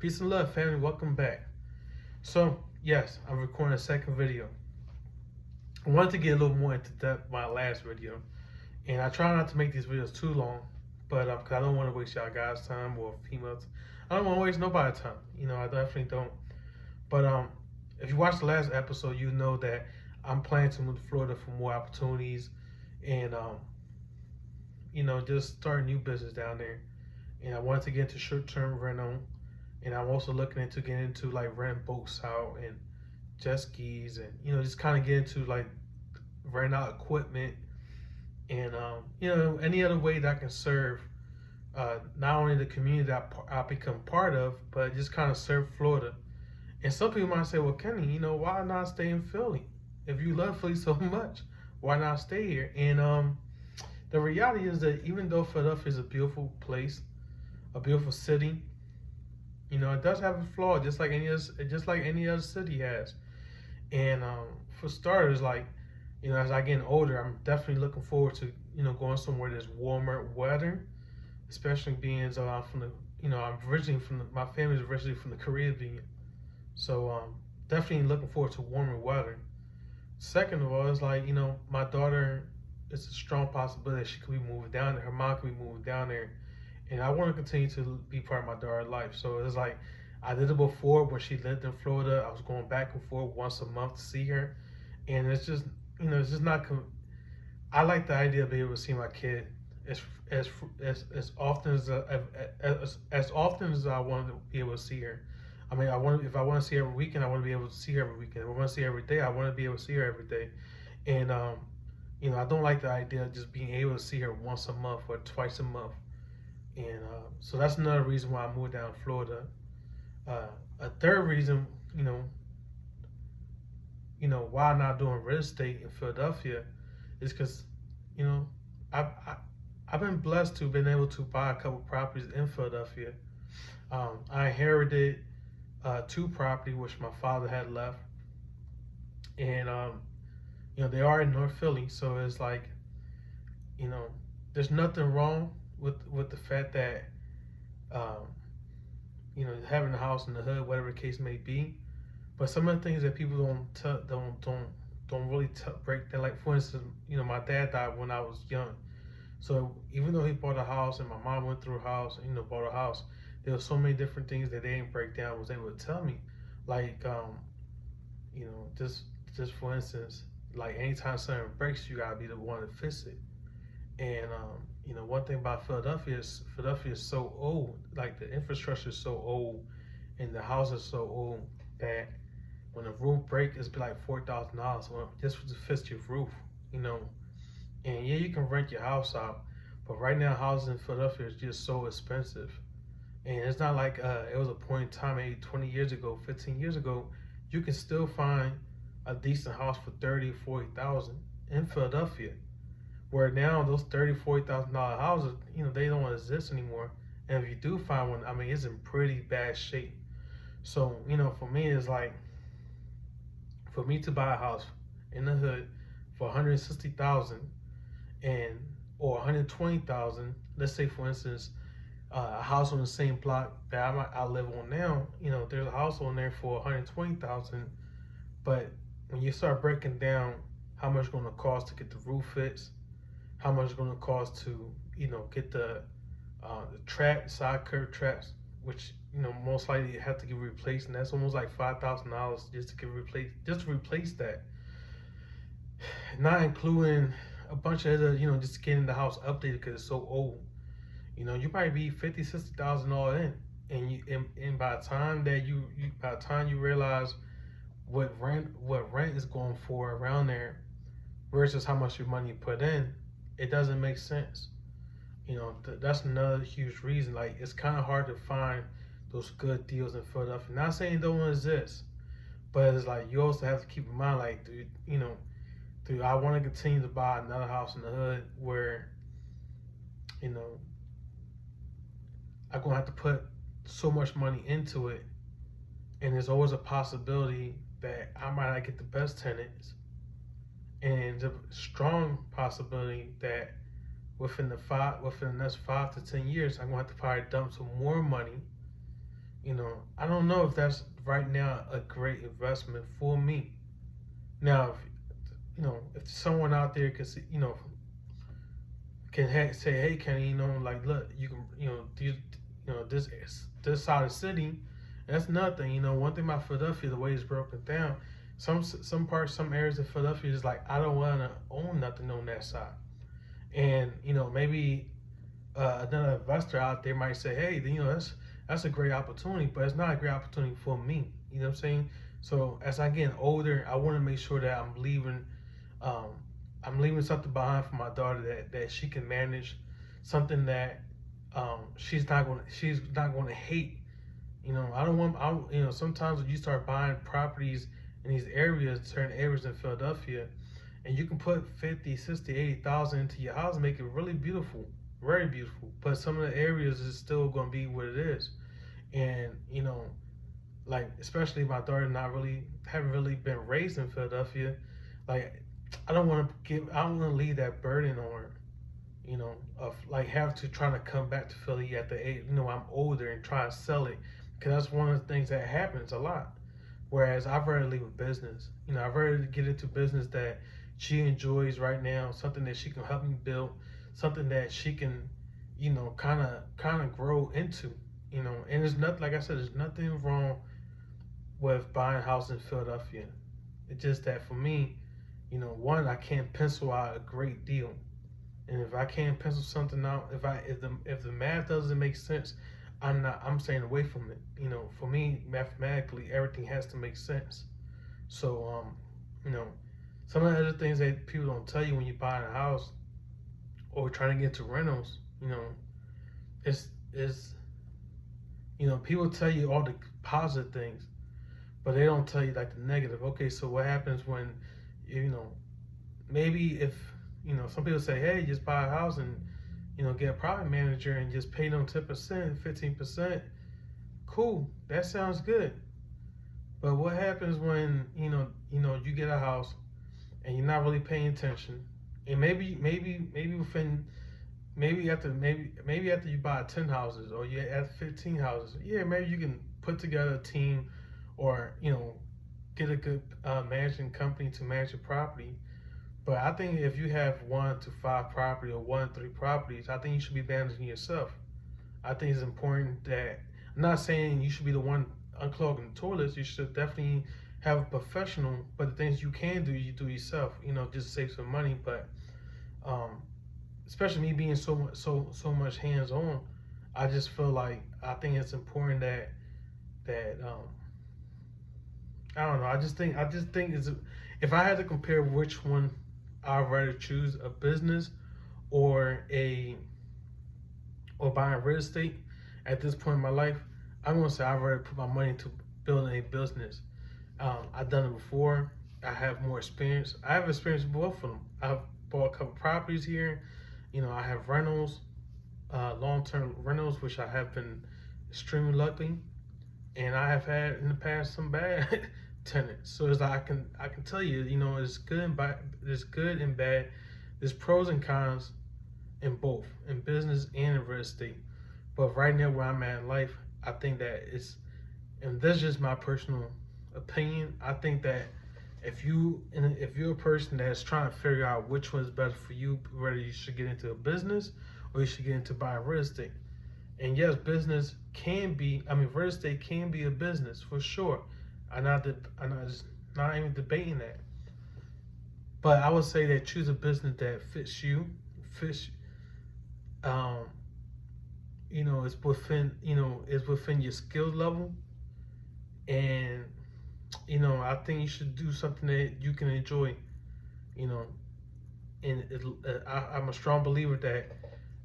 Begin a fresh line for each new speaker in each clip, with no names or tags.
Peace and love, family. Welcome back. So, yes, I'm recording a second video. I wanted to get a little more into depth my last video, and I try not to make these videos too long, but cause I don't want to waste y'all guys' time or females. I don't want to waste nobody's time. I definitely don't. But if you watched the last episode, you know that I'm planning to move to Florida for more opportunities, and just start a new business down there. And I wanted to get into short-term rental, and I'm also looking into getting into like rent boats out and jet skis, and just kind of get into like rent out equipment, and any other way that I can serve not only the community that I become part of, but just kind of serve Florida. And some people might say, well, Kenny, why not stay in Philly? If you love Philly so much, why not stay here? And the reality is that even though Philadelphia is a beautiful place, a beautiful city, it does have a flaw, just like any other city has. And for starters, like, as I get older, I'm definitely looking forward to, going somewhere that's warmer weather, especially being as I'm from the, I'm originally from my family's originally from the Caribbean. So definitely looking forward to warmer weather. Second of all, it's like, my daughter, it's a strong possibility that she could be moving down there. Her mom could be moving down there. And I want to continue to be part of my daughter's life. So it's like, I did it before when she lived in Florida. I was going back and forth once a month to see her. And it's just, it's just not, I like the idea of being able to see my kid as as as often as often as I want to be able to see her. I mean, if I want to see her every weekend, I want to be able to see her every weekend. If I want to see her every day, I want to be able to see her every day. And I don't like the idea of just being able to see her once a month or twice a month. And so that's another reason why I moved down to Florida. A third reason, why I'm not doing real estate in Philadelphia is because, you know, I've, I, I've been blessed to been able to buy a couple properties in Philadelphia. I inherited two property which my father had left, and they are in North Philly, so it's like, you know, there's nothing wrong with the fact that um, having a house in the hood, whatever the case may be. But some of the things that people don't really break down. Like for instance, my dad died when I was young, so even though he bought a house and my mom went through a house, bought a house, there were so many different things that they didn't break down. Was able to tell me, like just for instance, like anytime something breaks, you gotta be the one to fix it. And one thing about Philadelphia is so old. Like the infrastructure is so old, and the houses are so old that when a roof breaks, it's be like $4,000 just to fix your roof. You know, and yeah, you can rent your house out, but right now houses in Philadelphia is just so expensive. And it's not like it was a point in time, maybe 20 years ago, 15 years ago, you can still find a decent house for 30, 40,000 in Philadelphia. Where now those 30, $40,000 houses, they don't exist anymore. And if you do find one, I mean, it's in pretty bad shape. So, for me, it's like, for me to buy a house in the hood for 160,000 and or 120,000, let's say for instance, a house on the same block that I live on now, there's a house on there for 120,000, but when you start breaking down how much it's going to cost to get the roof fixed, how much it's going to cost to get the side curb traps, which most likely have to get replaced, and that's almost like $5,000 just to get replaced, just to replace that. Not including a bunch of other, just getting the house updated because it's so old. You might be 50, 60,000 all in, and by the time that by the time you realize what rent is going for around there versus how much your money put in, it doesn't make sense. That's another huge reason. Like it's kind of hard to find those good deals in Philadelphia. Not saying they don't exist, but it's like you also have to keep in mind, like, dude, I want to continue to buy another house in the hood where, I'm gonna have to put so much money into it, and there's always a possibility that I might not get the best tenants, and the strong possibility that within the next 5 to 10 years, I'm gonna have to probably dump some more money I don't know if that's right now a great investment for me. Now, if someone out there can see, say, hey, Kenny, like, look, you can, this side of the city. And that's another thing. One thing about Philadelphia, the way it's broken down, some parts, some areas of Philadelphia is like, I don't want to own nothing on that side. And maybe another investor out there might say, hey, that's a great opportunity, but it's not a great opportunity for me. You know what I'm saying? So as I get older, I want to make sure that um, I'm leaving something behind for my daughter that she can manage, something that she's not going to hate. I don't want. Sometimes when you start buying properties in these areas, certain areas in Philadelphia, and you can put 50, 60, 80,000 into your house and make it really beautiful, very beautiful. But some of the areas is still going to be what it is, and like, especially my daughter haven't really been raised in Philadelphia. Like, I don't want to leave that burden on her, of like have to try to come back to Philly at the age, I'm older and try to sell it, because that's one of the things that happens a lot. Whereas I've rather leave a business, I've rather get into business that she enjoys right now, something that she can help me build, something that she can, kind of grow into, And there's nothing, like I said, there's nothing wrong with buying a house in Philadelphia. It's just that for me, one, I can't pencil out a great deal. And if I can't pencil something out, if the math doesn't make sense, I'm staying away from it. For me, mathematically, everything has to make sense. So some of the other things that people don't tell you when you buy a house or trying to get into rentals, is people tell you all the positive things, but they don't tell you like the negative. Okay, so what happens when maybe if some people say, hey, just buy a house and get a property manager and just pay them 10%, 15%. Cool, that sounds good. But what happens when you get a house and you're not really paying attention, and maybe after you buy 10 houses or you add 15 houses, yeah, maybe you can put together a team, or get a good managing company to manage your property. But I think if you have 1 to 5 property or 1 to 3 properties, I think you should be managing yourself. I think it's important that, I'm not saying you should be the one unclogging the toilets. You should definitely have a professional, but the things you can do, you do yourself. Just to save some money. But especially me being so much hands on, I just feel like I think it's important that I don't know. I just think it's, if I had to compare which one I'd rather choose, a business or buying real estate at this point in my life, I'm gonna say I'd rather put my money into building a business. I've done it before. I have more experience. I have experience with both of them. I've bought a couple properties here. I have rentals, long-term rentals, which I have been extremely lucky, and I have had in the past some bad tenants. So it's like I can tell you, it's good and bad. There's good and bad. There's pros and cons in both, in business and in real estate. But right now, where I'm at in life, I think that and that's just my personal opinion. I think that if you're a person that's trying to figure out which one's better for you, whether you should get into a business or you should get into buying real estate. And yes, real estate can be a business for sure. I'm not even debating that. But I would say that choose a business that fits you, um, it's within your skill level, and I think you should do something that you can enjoy, you know, and I'm a strong believer that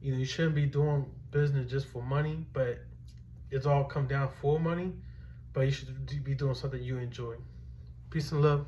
you shouldn't be doing business just for money, but it's all come down for money. But you should be doing something you enjoy. Peace and love.